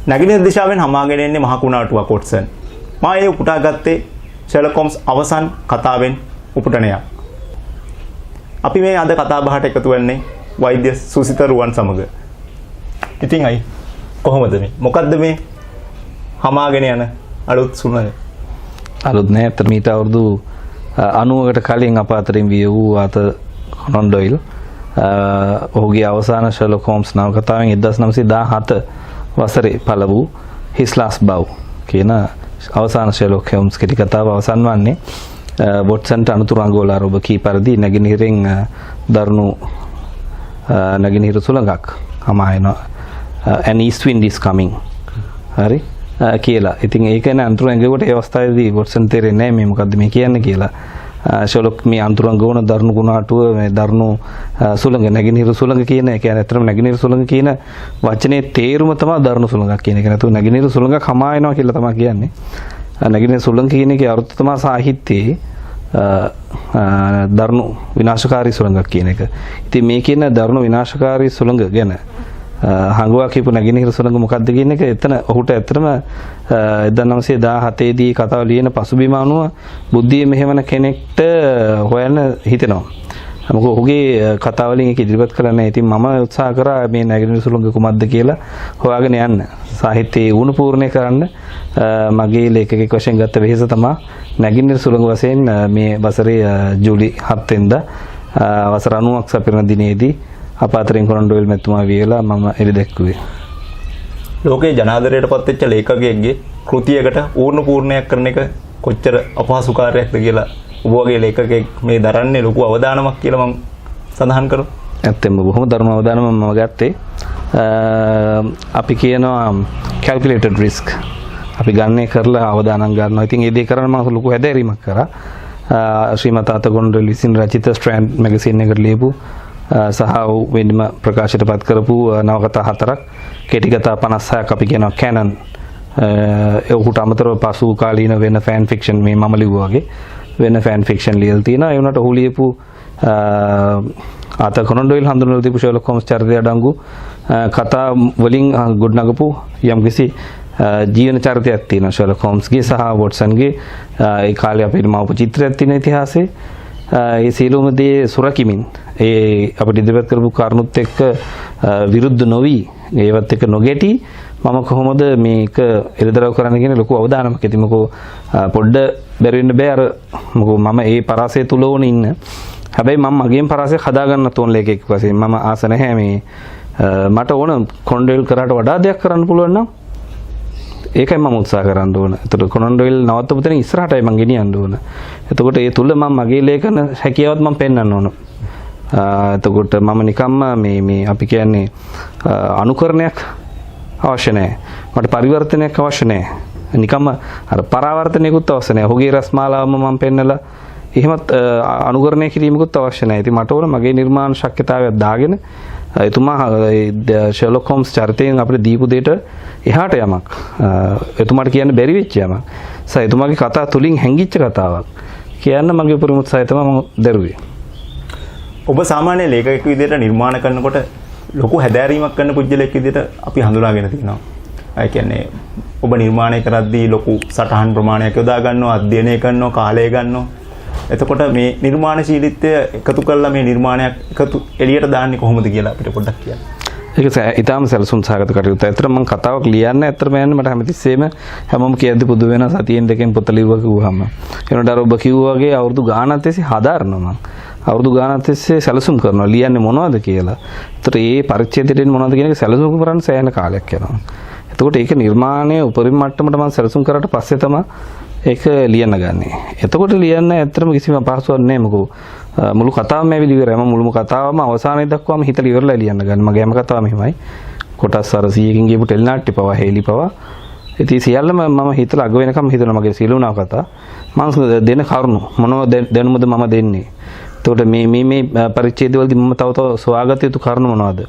නැගෙනහිර දිශාවෙන් හමාගෙන එන්නේ මහ කුණාටුවක් වොට්සන්. මා ඒ උපුටා ගත්තේ ෂර්ලොක් හෝම්ස් අවසන් කතාවෙන් උපුටනයක්. අපි මේ අද කතා බහට එකතු වෙන්නේ වෛද්‍ය සුසිත රුවන් සමග. ඉතින් අයි කොහොමද මේ? මොකද්ද මේ හමාගෙන යන අලුත් සුළඟ? අලුත් නෑ. අතට මීට අවුරුදු 90කට කලින් අප අතරින් විය වූ ආතර් කොනන් ඩොයිල් ඔහුගේ අවසාන ෂර්ලොක් හෝම්ස් නවකතාවෙන් 1917 වසරේ පළ වූ His Last Bow කියන අවසාන ෂර්ලොක් හෝම්ස් කෙටි කතාව අවසන් වන්නේ වොට්සන්ට අනුතුරු අඟෝලා ඔබ කී පරිදි නැගෙනහිරින් දරුණු නැගෙනහිර සුළඟක් හමා එනවා. an east wind is coming. හරි කියලා. ඉතින් ඒක නේ අනුතුරු අඟුවට ඒ අවස්ථාවේදී වොට්සන් තේරෙන්නේ නැහැ මේ මොකද්ද මේ කියන්නේ කියලා. ෂර්ලොක් මේ අනුතුරු අඟුවන දරුණු ගුණාටුව මේ දරුණු සුළඟ නැගෙනහිර සුළඟ කියන එක කියන්නේ ඇත්තටම නැගෙනහිර සුළඟ කියන වචනේ තේරුම තමයි දරුණු සුළඟක් කියන එක. නැතුව නැගෙනහිර සුළඟක් හමා එනවා කියලා තමයි කියන්නේ. නැගෙනහිර සුළඟ කියන එකේ අර්ථය තමයි සාහිත්‍යයේ දරුණු විනාශකාරී සුළඟක් කියන එක. ඉතින් මේ කියන දරුණු විනාශකාරී සුළඟ ගැන හංගුවා කියපු නැගෙනහිර සුළඟ මොකක්ද කියන එක එතන ඔහුට ඇත්තටම 1917 දී කතාව ලියන පසුබිම අනුව බුද්ධිය මෙහෙවන කෙනෙක්ට හොයන්න හිතෙනවා. මොකද ඔහුගේ කතාව වලින් ඒක ඉදිරිපත් කළා නැහැ. ඉතින් මම උත්සාහ කරා මේ නැගෙනහිර සුළඟ කුමක්ද කියලා හොයාගෙන යන්න. සාහිත්‍යයේ වුණ පූර්ණේ කරන්න මගේ ලේඛකෙක් වශයෙන් ගත්ත වෙහෙස තමයි නැගෙනහිර සුළඟ වශයෙන් මේ වසරේ ජූලි 7 වෙනිදා වසර 90ක් සපිරන දිනේදී අප අතරින් කොනන් ඩොයිල් මැතිතුමා වියලා මම එළි දැක්කුවේ. ලෝකේ ජනාදරයට පත් වෙච්ච ලේඛකයෙක්ගේ කෘතියකට ඌර්ණ පූර්ණයක් කරන එක කොච්චර අපහසු කාර්යයක්ද කියලා ඔබ වගේ ලේඛකයෙක් මේ දරන්නේ ලොකු අවදානමක් කියලා මම සඳහන් කරනවා. ඇත්තෙන්ම බොහොම ධර්ම අවදානම මම ගත්තේ. අපි කියනවා calculated risk. අපි ගන්නේ කරලා අවදානම් ගන්නවා. ඉතින් ඒ දේ කරන්න මම ලොකු හැදෑරීමක් කරා. ශ්‍රීමත් ආතර් කොනන් ඩොයිල් විසින් රචිත ස්ට්‍රෑන්ඩ් මැගසින් එකට ලියපු සහ වෙනම ප්‍රකාශයට පත් කරපු නවකතා 4ක් කෙටි කතා 56ක් අපි කියනවා කැනන්. ඒකට අමතරව පසු කාලීන වෙන ෆෑන් ෆික්ෂන් මේ මම ලිව්වා වගේ වෙන ෆෑන් ෆික්ෂන් ලියලා තියෙනවා. ඒ වුණාට ඔහු ලියපු ආතර් කොනන් ඩොයිල් හඳුන්වලා දීපු ෂර්ලොක් හෝම්ස් චරිතය අඩංගු කතා වලින් ගොඩනගපු යම්කිසි ජීවන චරිතයක් තියෙනවා ෂර්ලොක් හෝම්ස්ගේ සහ වොට්සන්ගේ. ඒ කාලේ අපේ මවපු චිත්‍රයක් තියෙන ඉතිහාසයේ ඒ සියලුම දේ සුරකිමින් ඒ අපිට ඉදිරිපත් කරපු කාරණුත් එක්ක විරුද්ධ නොවි ඒවත් එක්ක නොගැටි මම කොහොමද මේක එළිදරව් කරන්න කියන ලොකු අවදානමක් ඇති. මොකෝ පොඩ්ඩ බැරි වෙන්න බෑ අර මොකෝ මම ඒ පරාසය තුල ඕන ඉන්න. හැබැයි මම මගේම පරාසය හදාගන්න තෝන් ලේකෙක් වශයෙන් මම ආස නැහැ මේ මට ඕන කොනන් ඩොයිල් කරාට වඩා දෙයක් කරන්න පුළුවන් නම් ඒකයි මම උත්සාහ කරන්න ඕන. එතකොට කොනන් ඩොයිල් නවත්තපු තැන ඉස්සරහටයි මම ගෙනියන්න ඕන. එතකොට ඒ තුල මම මගේ ලේඛන හැකියාවත් මම පෙන්වන්න ඕන. එතකොට මම නිකම්ම මේ අපි කියන්නේ අනුකරණයක් අවශ්‍ය නැහැ. මට පරිවර්තනයක් අවශ්‍ය නැහැ. නිකම්ම අර පරාවර්තනයකුත් අවශ්‍ය නැහැ. ඔහුගේ රස්මාලාවම මම පෙන්නලා එහෙමත් අනුකරණය කිරීමකුත් අවශ්‍ය නැහැ. ඉතින් මට ඕන මගේ නිර්මාණ ශක්්‍යතාවයක් දාගෙන එතුමා ෂර්ලොක් හෝම්ස් චරිතයෙන් අපිට දීපු දෙයට එහාට යමක් එතුමාට කියන්න බැරි වෙච්ච යමක් එතුමාගේ කතා තුලින් හැංගිච්ච කතාවක් කියන්න මගේ උපරිම උත්සාහය තමයි මම දරුවේ. ඔබ සාමාන්‍ය ලේඛකයෙකු විදිහට නිර්මාණ කරනකොට ලොකු හැදෑරීමක් කරන පුජ්‍යලෙක් විදිහට අපි හඳුනාගෙන තියෙනවා. ඒ කියන්නේ ඔබ නිර්මාණය කරද්දී ලොකු සටහන් ප්‍රමාණයක් යොදා ගන්නවා, අධ්‍යයනය කරනවා, කාලය ගන්නවා. එතකොට මේ නිර්මාණශීලීත්වය එකතු කරලා මේ නිර්මාණයක් එකතු එළියට දාන්නේ කොහොමද කියලා අපිට පොඩ්ඩක් කියන්න. ඒක ඊටාම සැලසුම් සහගත කටයුත්ත. ඇත්තටම මම කතාවක් ලියන්න ඇත්තටම යන්නේ මට හැමතිස්සෙම හැමෝම කියද්දි පුදු වෙන සතියෙන් දෙකෙන් පොත ලිව්වා කිව්වහම. ඒනට අර ඔබ කිව්වා වගේ අවුරුදු ගානක් තිස්සේ හදාරනවා මම. අවුරුදු ගානක් තිස්සේ සැලසුම් කරනවා ලියන්නේ මොනවද කියලා. ඒතර ඒ පරිච්ඡේදයට මොනවද කියන එක සැලසුම් කරන්න සෑහෙන කාලයක් යනවා. එතකොට ඒක නිර්මාණයේ උපරිම මට්ටමට මම සැලසුම් කරාට පස්සේ තමයි ඒක ලියන්න ගන්නෙ. එතකොට ලියන්න ඇත්තටම කිසිම අපහසුවක් නැහැ. මොකෝ මුළු කතාවම ඇවිල්ලා ඉවරයි. මම මුළු කතාවම අවසානයේ දක්වාම හිතලා ඉවරලා ලියන්න ගන්න. මගේ හැම කතාවම එහෙමයි. කොටස් අර 100කින් ගියපු ටෙලිනාට්‍ය පවා හේලි පවා. ඉතින් සියල්ලම මම හිතලා අග වෙනකම් හිතනවා මගේ සියලුම කතා. මම දෙන කරුණු මොනවද දැනුමද මම දෙන්නේ. එතකොට මේ පරිච්ඡේදවලදී මම තව සොයාගත යුතු කරුණු මොනවද?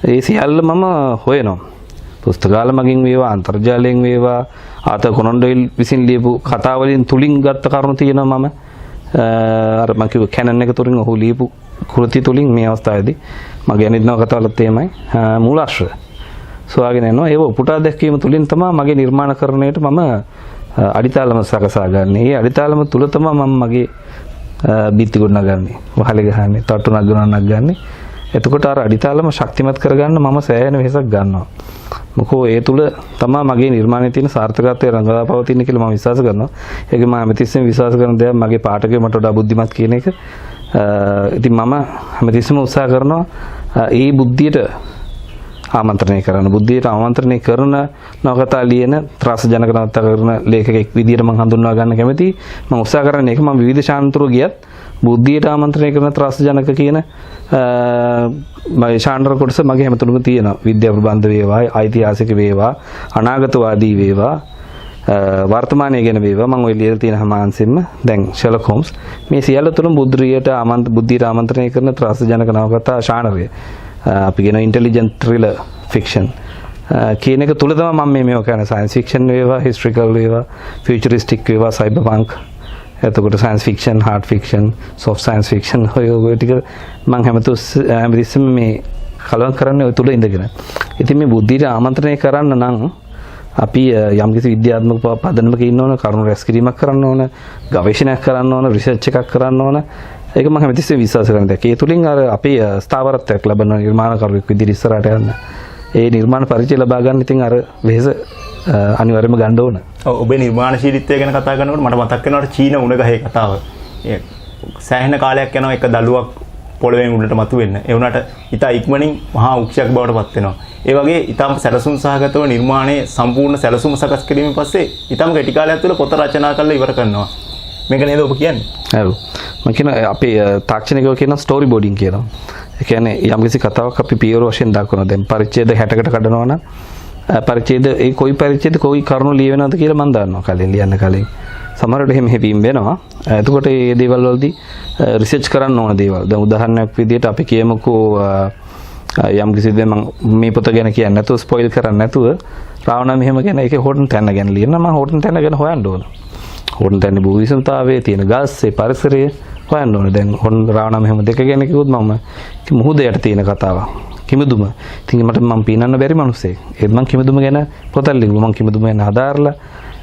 ඒ සියල්ල මම හොයනවා. පුස්තකාල මගින් වේවා අන්තර්ජාලයෙන් වේවා ආතර් කොනන් ඩොයිල් විසින් ලියපු කතා වලින් තුලින් ගත්ත කරුණු තියෙනවා මම අර මම කිව්ව කැනන් එක තුලින් ඔහු ලියපු කෘති තුලින් මේ අවස්ථාවේදී මගේ අනිත් නව කතාවලත් එහෙමයි මූලාශ්‍රය සොයාගෙන යනවා. ඒව උපුටා දැක්වීම තුලින් තමයි මගේ නිර්මාණකරණයට මම අඩිතාලම සකසා ගන්න. ඒ අඩිතාලම තුල තමයි මම මගේ බිත්ති ගොඩනගන්නේ. වහලේ ගහන්නේ, තට්ටු නගන්නේ. එතකොට අර අඩිතාලම ශක්තිමත් කරගන්න මම සෑහෙන වෙහසක් ගන්නවා. මොකෝ ඒ තුල තමයි මගේ නිර්මාණයේ තියෙන සාර්ථකත්වය රඳා පවතින කියලා මම විශ්වාස කරනවා. ඒක මම හැමතිස්සෙම විශ්වාස කරන දෙයක් මගේ පාඨකයෝ මට වඩා බුද්ධිමත් කියන එක. ඉතින් මම හැමතිස්සෙම උත්සාහ කරනවා ඒ බුද්ධියට ආමන්ත්‍රණය කරන බුද්ධියට ආමන්ත්‍රණය කරන නවකතා ලියන ත්‍රාසජනක නවකතා කරන ලේඛකෙක් විදියට මම හඳුන්වා ගන්න කැමතියි. මම උත්සාහ කරන්නේ ඒක මම විවිධ ශාන්තරු ගියත් බුද්ධියට ආමන්ත්‍රණය කරන ත්‍රාසජනක කියන මගේ ශාන්තර කොටස මගේ හැමතුණුම තියෙනවා. විද්‍යා ප්‍රබන්ධ වේවා, ඓතිහාසික වේවා, අනාගතවාදී වේවා, වර්තමානයේ ගැන වේවා මම ඔය ලියලා තියෙන හැම අංශෙම දැන් ෂර්ලොක් හෝම්ස් මේ සියල්ල තුළම බුද්ධියට ආමන්ත්‍රණය කරන ත්‍රාසජනක නවකතා ශානරය අපි කියන ඉන්ටෙලිජන්ට් ත්‍රිලර් ෆික්ෂන් කියන එක තුල තමයි මම මේව කරන සයන්ස් ෆික්ෂන් වේවා හිස්ටොරිකල් වේවා ෆියුචරිස්ටික් වේවා සයිබර් පන්ක් එතකොට science fiction hard fiction soft science fiction ඔය ටික මම හැමතිස්සෙම මේ කලවම් කරන්නේ ඔය තුල ඉඳගෙන. ඉතින් මේ බුද්ධියට ආමන්ත්‍රණය කරන්න නම් අපි යම්කිසි විද්‍යාත්මක පදනමක ඉන්න ඕන, කරුණු රැස් කිරීමක් කරන්න ඕන, ගවේෂණයක් කරන්න ඕන, රිසර්ච් එකක් කරන්න ඕන. ඒක මම හැමතිස්සෙම විශ්වාස කරන දෙයක්. ඒ තුලින් අර අපේ ස්ථාවරත්වයක් ලබන නිර්මාණකරුවෙක් විදිහට ඉස්සරහට යන්න. ඒ නිර්මාණ පරිචය ලබා ගන්න ඉතින් අර වෙහස අනිවාර්යයෙන්ම ගන්න ඕන. ඔව් ඔබේ නිර්මාණශීලීත්වය ගැන කතා කරනකොට මට මතක් වෙනවා චීන උණ ගහේ කතාව. ඒ සෑහෙන කාලයක් යනවා එක දළුවක් පොළවෙන් උඩට මතුවෙන්න. ඒ වුණාට ඉතා ඉක්මනින් මහා වෘක්ෂයක් බවට පත් වෙනවා. ඒ වගේ ඊටම සැලසුම් සහගතව නිර්මාණයේ සම්පූර්ණ සැලසුම සකස් කිරීමෙන් පස්සේ ඊටම කෙටි කාලයක් තුළ පොත රචනා කරලා ඉවර කරනවා. මේක නේද ඔබ කියන්නේ? ඔව්. මම කියන අපේ තාක්ෂණිකව කියන ස්ටෝරි බෝඩින් කියනවා. ඒ කියන්නේ යම්කිසි කතාවක් අපි පියවර වශයෙන් දක්වනවා. දැන් පරිච්ඡේද 60කට කඩනවා නම් පරිච්ඡේද ඒ කොයි පරිච්ඡේද කොයි කරුණු ලියවෙනවද කියලා මම දන්නවා කලින් ලියන්න කලින්. සමහරවිට එහෙම හැපීම් වෙනවා. එතකොට මේ දේවල් වලදී රිසර්ච් කරන්න ඕන දේවල්. දැන් උදාහරණයක් විදිහට අපි කියමුකෝ යම් කිසි දෙයක් මම මේ පොත ගැන කියන්නේ නැතුව ස්පොයිල් කරන්නේ නැතුව රාවණා මෙහෙම ගැන ඒකේ හොටන් තැන්න ගැන ලියනවා. මම හොටන් තැන්න ගැන හොයන්න ඕන. හොටන් තැන්නේ භූවිෂමතාවයේ තියෙන ගස් ඒ පරිසරය හොයන්න ඕන. දැන් හොන් රාවණා මෙහෙම දෙක ගැන කිව්වොත් මම මුහුදයට තියෙන කතාවක්. කිමිදුම. ඉතින් මට මම පීනන්න බැරි මිනිස්සෙක්. ඒත් මම කිමිදුම ගැන පොතක් ලිව්වා. මම කිමිදුම ගැන හදාarලා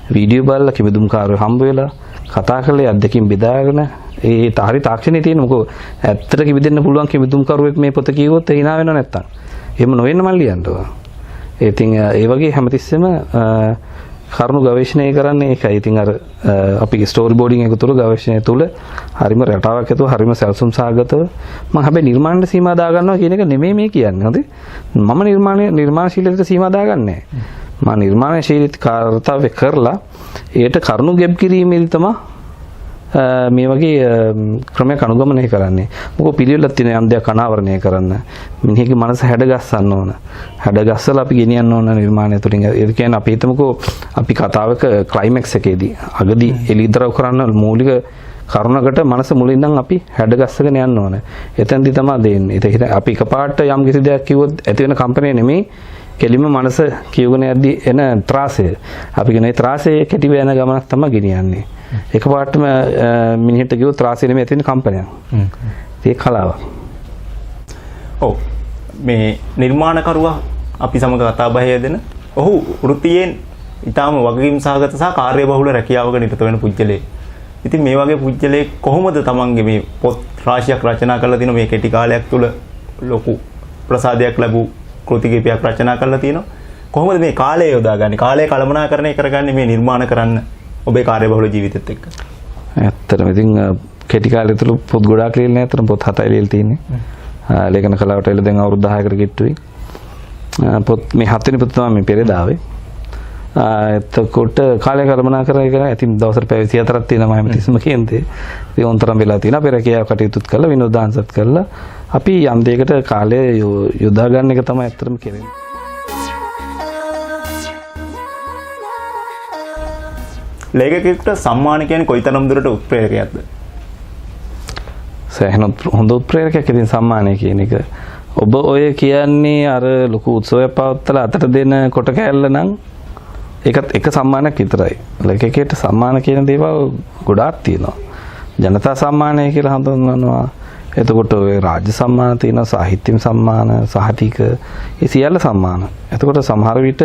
වීඩියෝ බලලා කිමිදුම් කාර්යය හම්බ වෙලා කතා කරලා අද්දකින් බෙදාගෙන ඒ හරි තාක්ෂණයේ තියෙන මොකෝ ඇත්තට කිවිදෙන්න පුළුවන් කිමිදුම් කරුවෙක් මේ පොත කියවොත් ඒ hina වෙනව නැත්තම්. එහෙම නොවෙන්න මම ලියන්න ඕන. ඉතින් ඒ වගේ හැමතිස්සෙම කරුණු ගවේෂණය කරන්නේ ඒකයි. ඉතින් අර අපි ස්ටෝරි බෝඩින් එක තුල ගවේෂණය තුල හරිම රටාවක් ඇතුව හරිම සැලසුම් සාගතව මම හැබැයි නිර්මාණයට සීමා දා ගන්නවා කියන එක නෙමෙයි මේ කියන්නේ. හොඳේ. මම නිර්මාණශීලීත්වයට සීමා දාගන්නේ නැහැ. මම නිර්මාණශීලීත්වය කරලා ඒට කරුණු ගැබ් කිරීමේදී තමයි මේ වගේ ක්‍රමයක් අනුගමනය කරන්නේ. මොකද පිළිවෙලක් තියෙන යම් දෙයක් අනාවරණය කරන්න. මිනිහගේ මනස හැඩගස්සන්න ඕන. හැඩගස්සලා අපි ගෙනියන්න ඕන නිර්මාණය තුළින්. ඒ කියන්නේ අපි හිතමුකෝ අපි කතාවක ක්ලයිමැක්ස් එකේදී අගදී එළිදරව් කරන්න මූලික කරුණකට මනස මුලින් ඉඳන් අපි හැඩගස්සගෙන යන්න ඕන. එතෙන්දී තමයි දෙන්නේ. ඒක අපි එකපාරට යම් කිසි දෙයක් කිව්වොත් ඇති වෙන කම්පණය නෙමෙයි. කෙලිම මනස කියවගෙන යද්දී එන ත්‍රාසය. අපි කියන ඒ ත්‍රාසයේ කෙටි වෙන ගමනක් තමයි ගෙනියන්නේ. එකපාරටම මිනිහෙට කිව්වොත් ත්‍රාසය නෙමෙයි ඇති වෙන කම්පනයක්. ඒක කලාවක්. ඔව්. මේ නිර්මාණකරුවා අපි සමග කතා බහ යෙදෙන ඔහු වෘත්තියෙන් ඊටාම වගකීම් සහගත සහ කාර්යබහුල රැකියාවක නිරත වෙන පුජ්‍යලේ. ඉතින් මේ වගේ පුජ්‍යලේ කොහොමද තමන්ගේ මේ පොත් රාශියක් රචනා කරලා දින මේ කෙටි කාලයක් තුල ලොකු ප්‍රසාදයක් ලැබූ කෘති කිහිපයක් රචනා කරලා තියෙනවා. කොහොමද මේ කාලය යොදාගන්නේ? කාලය කළමනාකරණය කරගන්නේ මේ නිර්මාණ කරන්න ඔබේ කාර්යබහුල ජීවිතෙත් එක්ක? ඇත්තටම ඉතින් කෙටි කාලය තුල පොත් ගොඩාක් ලියලා නැහැ. අතන පොත් 7යි ලියලා තියෙන්නේ. ලේඛන කලාවට එළ දැන් අවුරුදු 10කට කිට්ටුයි. පොත් මේ 7 වෙනි පොත තමයි මේ පෙරේදාවේ. එතකොට කාලය කළමනාකරණය කරලා ඉතින් දවසට පැය 24ක් තියෙනවා මම තිස්ම කියන්නේ. ඒ උන්තරම් වෙලා තියෙනවා. පෙර කියාව කටයුතුත් කරලා විනෝදාංශත් කරලා අපි යම් දෙයකට කාලය යොදා ගන්න එක තමයි ඇත්තටම කරන්නේ. ලේඛකයෙකුට සම්මාන කියන්නේ කොයිතරම් දුරට උත්ප්‍රේරකයක්ද? සෑහෙන හොඳ උත්ප්‍රේරකයක් ඉතින් සම්මානය කියන එක. ඔබ ඔය කියන්නේ අර ලොකු උත්සවයක් පවත්වලා අතට දෙන කොට කෑල්ල නම් ඒකත් එක සම්මානයක් විතරයි. ලේඛකයට සම්මාන කියන දේවල් ගොඩාක් තියෙනවා. ජනතා සම්මානය කියලා හඳුන්වනවා. එතකොට ඔය රාජ්‍ය සම්මාන තියෙනවා, සාහිත්‍ය සම්මාන, සහතික, ඒ සියල්ල සම්මාන. එතකොට සමහර විට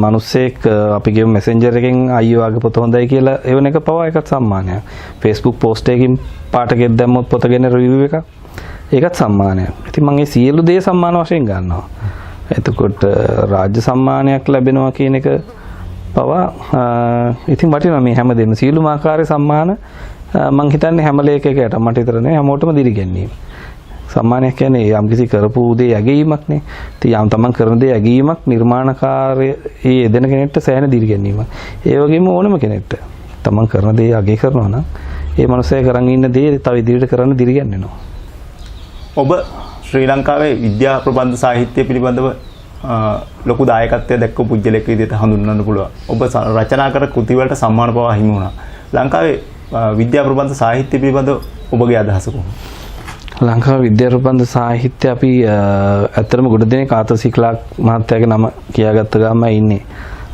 මිනිස්සෙක් අපි කියමු මෙසෙන්ජර් එකෙන් අයියෝ වගේ පොත හොඳයි කියලා එවන එක පවා එකත් සම්මානයක්. Facebook post එකකින් පාඨකයෙක් දැම්මොත් පොත ගැන රිවිව් එකක්, ඒකත් සම්මානයක්. ඉතින් මම මේ සියලු දේ සම්මාන වශයෙන් ගන්නවා. එතකොට රාජ්‍ය සම්මානයක් ලැබෙනවා කියන එක පවා ඉතින් වටිනවා. මේ හැම දෙන්න සියලුම ආකාරයේ සම්මාන මම හිතන්නේ හැම ලේඛකයකට මට විතර නෙවෙයි හැමෝටම දිරිගැන්වීම. සම්මානයක් කියන්නේ යම්කිසි කරපු දේ යැගීමක් නේ. ඉතින් යම් තමන් කරන දේ යැගීමක් නිර්මාණකාරයේ යෙදෙන කෙනෙක්ට සෑහෙන දිරිගැන්වීමක්. ඒ වගේම ඕනම කෙනෙක්ට තමන් කරන දේ යැගී කරනවා නම් ඒ මනුස්සයා කරන් ඉන්න දේ තව ඉදිරියට කරන්න දිරිගැන්වෙනවා. ඔබ ශ්‍රී ලංකාවේ විද්‍යා ප්‍රබන්ධ සාහිත්‍ය පිළිබඳව ලොකු දායකත්වයක් දක්වපු පුද්ගලෙක් විදිහට හඳුන්වන්න පුළුවන්. ඔබ රචනා කර කෘති වලට සම්මාන පවා හිමි වුණා. ලංකාවේ විද්‍යා ප්‍රබන්ධ සාහිත්‍ය පිළිබඳව ඔබගේ අදහස කොහොමද? ලංකාවේ විද්‍යා ප්‍රබන්ධ සාහිත්‍ය අපි ඇත්තටම ගොඩ දෙනෙක් ආතසිකලාක් මහත්තයාගේ නම කියාගත්ත ගාම ඉන්නේ.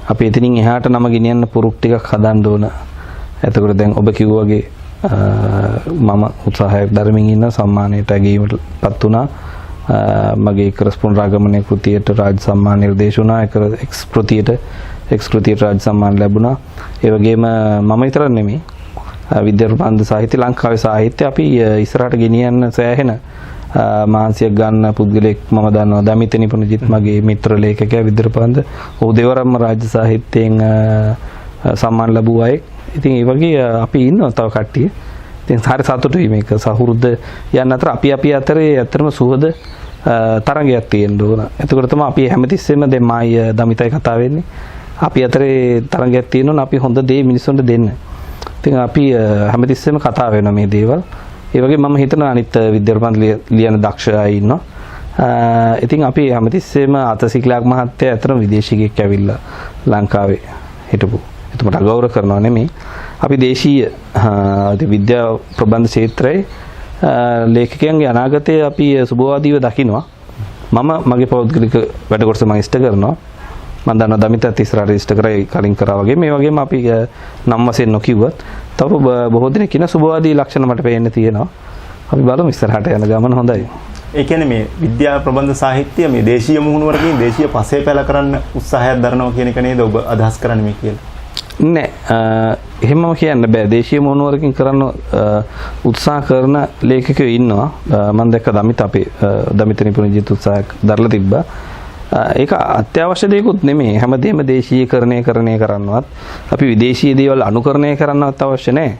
අපි එතනින් එහාට නම ගෙනියන්න පුරුක් ටිකක් හදන්න ඕන. එතකොට දැන් ඔබ කිව්වාගේ මම උත්සාහයක් දරමින් ඉන්න සම්මානයට ඇගීමටපත් වුණා. මගේ කරස්පොන්ඩාගමනයේ කෘතියට රාජ්‍ය සම්මාන නිර්දේශ වුණා. එක්ස් කෘතියට රාජ්‍ය සම්මාන ලැබුණා. ඒ වගේම මම විතරක් නෙමෙයි විද්‍යා ප්‍රබන්ධ සාහිත්‍ය ලංකාවේ සාහිත්‍ය අපි ඉස්සරහට ගෙනියන්න සෑහෙන මානසික ගන්න පුද්ගලෙක් මම දන්නවා. දමිත නිපුණජිත් මගේ මිත්‍ර ලේඛකයා විද්‍යා ප්‍රබන්ධ. ඔහු දෙවරම්ම රාජ්‍ය සාහිත්‍යයෙන් සම්මාන ලැබුවා අය. ඉතින් ඒ වගේ අපි ඉන්නවා තව කට්ටිය. ඉතින් හරි සතුටුයි මේක සහෘද යන්න අතර අපි අතරේ ඇත්තටම සුහද තරංගයක් තියෙන්න ඕන. එතකොට තමයි අපි හැමතිස්සෙම දැන් මායි දමිතයි කතා වෙන්නේ. අපි අතරේ තරංගයක් තියෙනවා අපි හොඳ දේ මිනිස්සුන්ට දෙන්න. ඉතින් අපි හැමතිස්සෙම කතා වෙනවා මේ දේවල්. ඒ වගේ මම හිතනවා අනිත් විද්‍යා ප්‍රබන්ධ ලියන දක්ෂ අය ඉන්නවා. ඉතින් අපි හැමතිස්සෙම අතසිකලාක් මහත්තයා අතර විදේශිකයෙක් ඇවිල්ලා ලංකාවේ හිටපු. එතකොට අගෞරව කරනවා නෙමෙයි. අපි දේශීය විද්‍යා ප්‍රබන්ධ ක්ෂේත්‍රයේ ලේඛකයන්ගේ අනාගතයේ අපි සුබවාදීව දකිනවා. මම මගේ පෞද්ගලික වැඩ කොටස මම ඉෂ්ට කරනවා. මම දන්නවා දමිතත් ඉස්සරහට ඉෂ්ට කරයි කලින් කරා වගේ. මේ වගේම අපි නම් වශයෙන් නොකියුවත් තව බොහෝ දෙනෙක් කියන සුබවාදී ලක්ෂණ මට පේන්න තියෙනවා. අපි බලමු ඉස්සරහට යන ගමන හොඳයි. ඒ කියන්නේ මේ විද්‍යා ප්‍රබන්ධ සාහිත්‍ය මේ දේශීය මුහුණුවරකින් දේශීය පසේ පැල කරන්න උත්සාහයක් දරනවා කියන එක නේද ඔබ අදහස් කරන්නේ මේ කියලා? නෑ එහෙමම කියන්න බෑ. දේශීය මොනුවරකින් කරන්න උත්සාහ කරන ලේඛකයෝ ඉන්නවා. මම දැක්ක දමිත අපේ දමිත නිපුණජිත් උත්සාහයක් දරලා තිබ්බා. ඒක අත්‍යවශ්‍ය දෙයක්වත් නෙමෙයි. හැමදේම දේශීයකරණය කරන්නවත් අපි විදේශීය දේවල් අනුකරණය කරන්නවත් අවශ්‍ය නැහැ.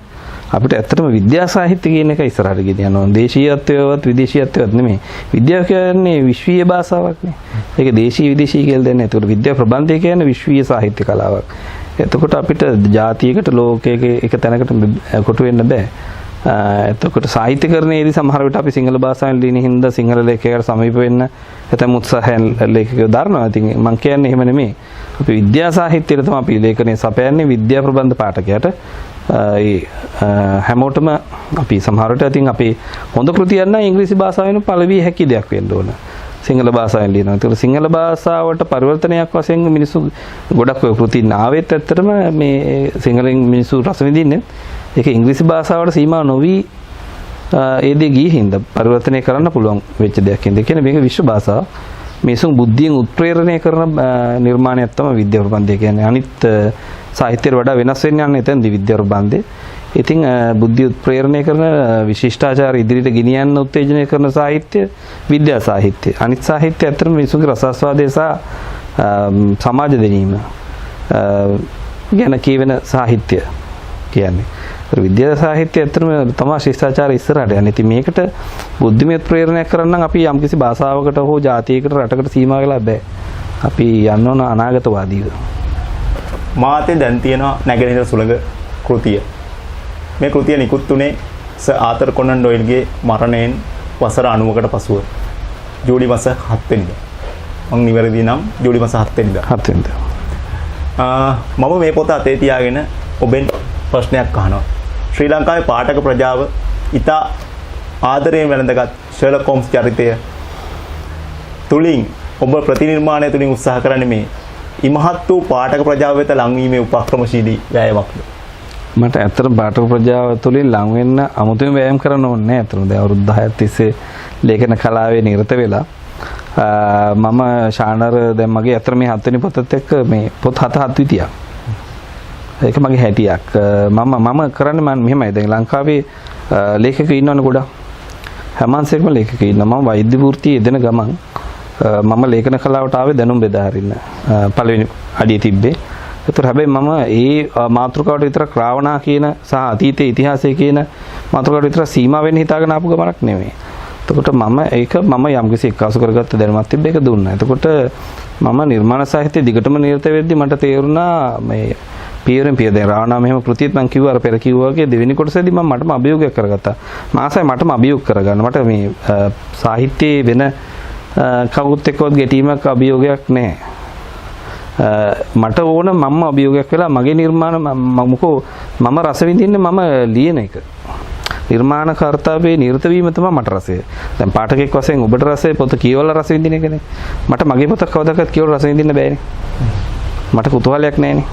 අපිට ඇත්තටම විද්‍යා සාහිත්‍ය කියන එක ඉස්සරහට ගෙනියන්න ඕන. දේශීයත්වයවත් විදේශීයත්වයවත් නෙමෙයි. විද්‍යාව කියන්නේ විශ්වීය භාෂාවක් නේ. ඒක දේශීය විදේශීය කියලා දෙන්නේ. ඒකට විද්‍යා ප්‍රබන්ධය කියන්නේ විශ්වීය සාහිත්‍ය කලාවක්. එතකොට අපිට ජාතියකට ලෝකයක එක තැනකට කොටු වෙන්න බෑ. එතකොට සාහිත්‍යකරණයේදී සමහර විට අපි සිංහල භාෂාවෙන් ලියන හින්දා සිංහල ලේඛකයාට සමීප වෙන්න ඇතැම් උත්සාහයන් ලේඛකයෝ දරනවා. ඉතින් මම කියන්නේ එහෙම නෙමෙයි. අපි විද්‍යා සාහිත්‍යයට තමයි අපි ලේඛනය සපයන්නේ විද්‍යා ප්‍රබන්ධ පාඨකයාට. හැමෝටම අපි සමහර විට ඉතින් අපි හොඳ කෘතියක් නම් ඉංග්‍රීසි භාෂාවෙන් පළවිය හැකි දෙයක් වෙන්න ඕන. සිංහල භාෂාවෙන් ලියනවා. ඒක සිංහල භාෂාවට පරිවර්තනයක් වශයෙන් මිනිස්සු ගොඩක් ඔය කෘති නාවෙත් ඇත්තටම මේ සිංහලෙන් මිනිස්සු රස විඳින්නේ. ඒක ඉංග්‍රීසි භාෂාවට සීමා නොවි ඒ දේ ගිහින්ද පරිවර්තනය කරන්න පුළුවන් වෙච්ච දෙයක්. ඒ කියන්නේ මේක විශ්ව භාෂාව. මිනිසුන් බුද්ධියෙන් උත්ප්‍රේරණය කරන නිර්මාණයක් තමයි විද්‍යා ප්‍රබන්ධය කියන්නේ. අනිත් සාහිත්‍යයට වඩා වෙනස් වෙන්න යන්නේ එතනදී විද්‍යා ප්‍රබන්ධය. ඉතින් බුද්ධිය උත්ප්‍රේරණය කරන විශිෂ්ටාචාර ඉදිරියට ගෙනියන්න උත්තේජනය කරන සාහිත්‍ය විද්‍යා සාහිත්‍ය. අනිත් සාහිත්‍ය ඇත්තටම මිනිසුන්ගේ රසාස්වාදය සහ සමාජ දැනීම ගැන කියවෙන සාහිත්‍ය කියන්නේ. විද්‍යා සාහිත්‍ය ඇත්තටම තමයි ශිෂ්ටාචාර ඉස්සරහට යන්නේ. ඉතින් මේකට බුද්ධිමය ප්‍රේරණයක් කරන්න නම් අපි යම්කිසි භාෂාවකට හෝ ජාතියකට රටකට සීමා වෙලා බෑ. අපි යන්න ඕන අනාගතවාදීව. මාතේ දැන් තියෙනවා නැගෙනහිර සුළඟ කෘතිය. මේ කෘතිය නිකුත් වුණේ සර් ආතර් කොනන් ඩොයිල්ගේ මරණයෙන් වසර 90කට පසුව ජූලි මාස 7 වෙනිදා. මම නිවැරදි නම් ජූලි මාස 7 වෙනිදා. 7 වෙනිදා. මම මේ පොත අතේ තියාගෙන ඔබෙන් ප්‍රශ්නයක් අහනවා. ශ්‍රී ලංකාවේ පාඨක ප්‍රජාව ඉතා ආදරයෙන් වැළඳගත් ෂර්ලොක් හෝම්ස් චරිතය තුලින් ඔබ ප්‍රතිනිර්මාණය තුලින් උත්සාහ කරන්නේ මේ ඉමහත් වූ පාඨක ප්‍රජාව වෙත ලංවීමේ උපක්‍රමශීලී වෑයමක්ද? මට ඇත්තටම පාඨක ප්‍රජාව තුළින් ලං වෙන්න අමුතුවෙන් වෑයම් කරන්න ඕනේ නැහැ. ඇත්තටම දැන් අවුරුදු 10ක් තිස්සේ ලේඛන කලාවේ නිරත වෙලා මම ශානර දැන් මගේ ඇත්තට මේ 7 වෙනි පොතත් එක්ක මේ පොත් 7 විතියක්. ඒක මගේ හැටියක්. මම කරන්නේ මම මෙහෙමයි. දැන් ලංකාවේ ලේඛකයෝ ඉන්නවනේ ගොඩක්. හැමන්සෙක්ම ලේඛකයෝ ඉන්නවා. මම වෛද්‍ය වෘත්තියේ යෙදෙන ගමන් මම ලේඛන කලාවට ආවේ දැනුම් බෙදා හරින්න. පළවෙනි අඩිය තිබ්බේ. ඒතර හැබැයි මම ඒ මාතෘකාවට විතරක් රාවණා කියන සහ අතීතයේ ඉතිහාසය කියන මාතෘකාවට විතර සීමා වෙන්න හිතාගෙන ආපු ගමනක් නෙමෙයි. එතකොට මම යම්කිසි එක්කාසු කරගත්ත දැනුමක් තිබ්බ ඒක දුන්නා. එතකොට මම නිර්මාණ සාහිත්‍ය දිගටම නිරත වෙද්දි මට තේරුණා මේ පියවරෙන් පියවර දැන් රාවණා මෙහෙම කෘතියත් මම කිව්වා අර පෙර කිව්වා වගේ දෙවෙනි කොටසේදී මටම අභියෝගයක් කරගත්තා. මාසයි මටම අභියෝග කරගන්න. මට මේ සාහිත්‍යයේ වෙන කවුරුත් එක්කවත් ගැටීමක් අභියෝගයක් නැහැ. මට ඕන මම අභියෝගයක් වෙලා මගේ නිර්මාණ මම රස විඳින්නේ මම ලියන එක. නිර්මාණ කර්තව්‍යයේ නිරත වීම තමයි මට රසය. දැන් පාඨකෙක් වශයෙන් ඔබට රසය පොත කියවලා රස විඳින එකනේ. මට මගේ පොත කවදාකවත් කියවලා රස විඳින්න බෑනේ. මට කුතුහලයක් නැහැනේ.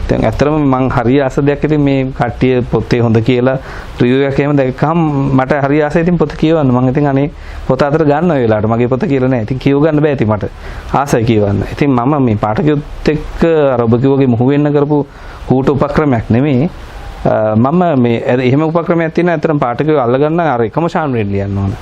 දැන් ඇත්තටම මං හරි ආස දෙයක් ඉතින් මේ කට්ටිය පොතේ හොඳ කියලා රිවිව් එකක් එහෙම දැක්කම මට හරි ආසයි ඉතින් පොත කියවන්න. මං ඉතින් අනේ පොත අතර ගන්න ඔය වෙලාවට මගේ පොත කියලා නැහැ. ඉතින් කියව ගන්න බෑ ඉතින් මට ආසයි කියවන්න. ඉතින් මම මේ පාඨකයොත් එක්ක අර ඔබ කිව්වගේ මුහු වෙන්න කරපු කූට උපක්‍රමයක් නෙමෙයි. මම මේ එහෙම උපක්‍රමයක් තියෙන ඇත්තටම පාඨකයෝ අල්ලගන්න අර එකම ශාන්රෙන් ලියන්න ඕන.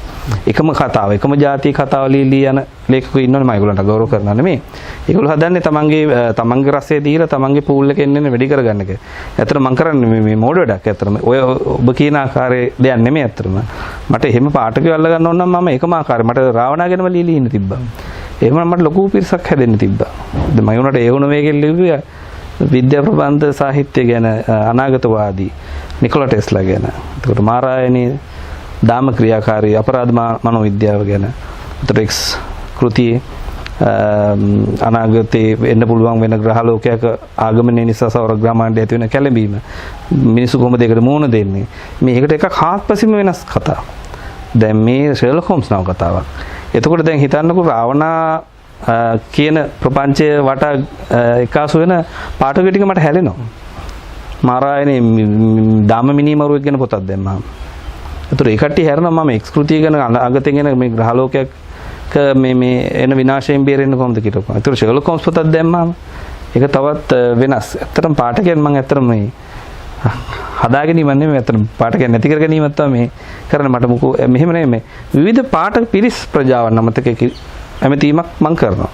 එකම කතාව, එකම ජාතිය කතාව ලියන ලේඛකයෝ ඉන්නවනේ මම ඒගොල්ලන්ට ගෞරව කරනවා නෙමෙයි. ඒගොල්ලෝ හදන්නේ තමන්ගේ රසය දීලා තමන්ගේ පූල් එකෙන් එන්නේ වැඩි කරගන්න එක. ඇත්තටම මම කරන්නේ මේ මෝඩ වැඩක් ඇත්තටම. ඔය ඔබ කියන ආකාරයේ දෙයක් නෙමෙයි ඇත්තටම. මට එහෙම පාඨකයෝ අල්ලගන්න ඕන නම් මම එකම ආකාරය මට රාවණා ගැනම ලියලා ඉන්න තිබ්බා. එහෙම මට ලොකු පිරිසක් හැදෙන්න තිබ්බා. දැන් මම උනට ඒ වුණ වේගෙන් ලිව්වේ විද්‍යා ප්‍රබන්ධ සාහිත්‍ය ගැන අනාගතවාදී නිකොලා ටෙස්ලා ගැන. එතකොට මාරායනී දාම ක්‍රියාකාරී අපරාධ මනෝවිද්‍යාව ගැන. එතකොට කෘතියේ අනාගතේ වෙන්න පුළුවන් වෙන ග්‍රහ ලෝකයක ආගමනය නිසා සෞර ග්‍රහමාණ්ඩය ඇති වෙන කැළඹීම. මිනිස්සු කොහොමද ඒකට මුහුණ දෙන්නේ? මේකට එකක් හාත්පසින්ම වෙනස් කතාවක්. දැන් මේ ෂර්ලොක් හෝම්ස් නව කතාවක්. එතකොට දැන් හිතන්නකෝ රාවණා කියන ප්‍රපංචය වටා එකාසු වෙන පාඨකයෝ ටික මට හැලෙනවා. මාරායනේ දාම මිනිමරුවෙක් ගැන පොතක් දැම්මම. ඒතර ඒ කට්ටිය හැරෙනවා මම එක්ස්කෘතිය ගැන අගතෙන් එන මේ ග්‍රහ ලෝකයක් මේ එන විනාශයෙන් බේරෙන්න කොහොමද කියලා. ඒතර ෂර්ලොක් හෝම්ස් පොතක් දැම්මම ඒක තවත් වෙනස්. ඇත්තටම පාඨකයන් මම ඇත්තටම මේ හදාගෙන ඉන්නේ නෙමෙයි ඇත්තටම පාඨකයන් නැති කර ගැනීමක් තමයි මේ කරන්නේ. මට මොකෝ මෙහෙම නෙමෙයි විවිධ පාඨක පිරිස් ප්‍රජාවන් අමතකයේ ඇමතීමක් මම කරනවා.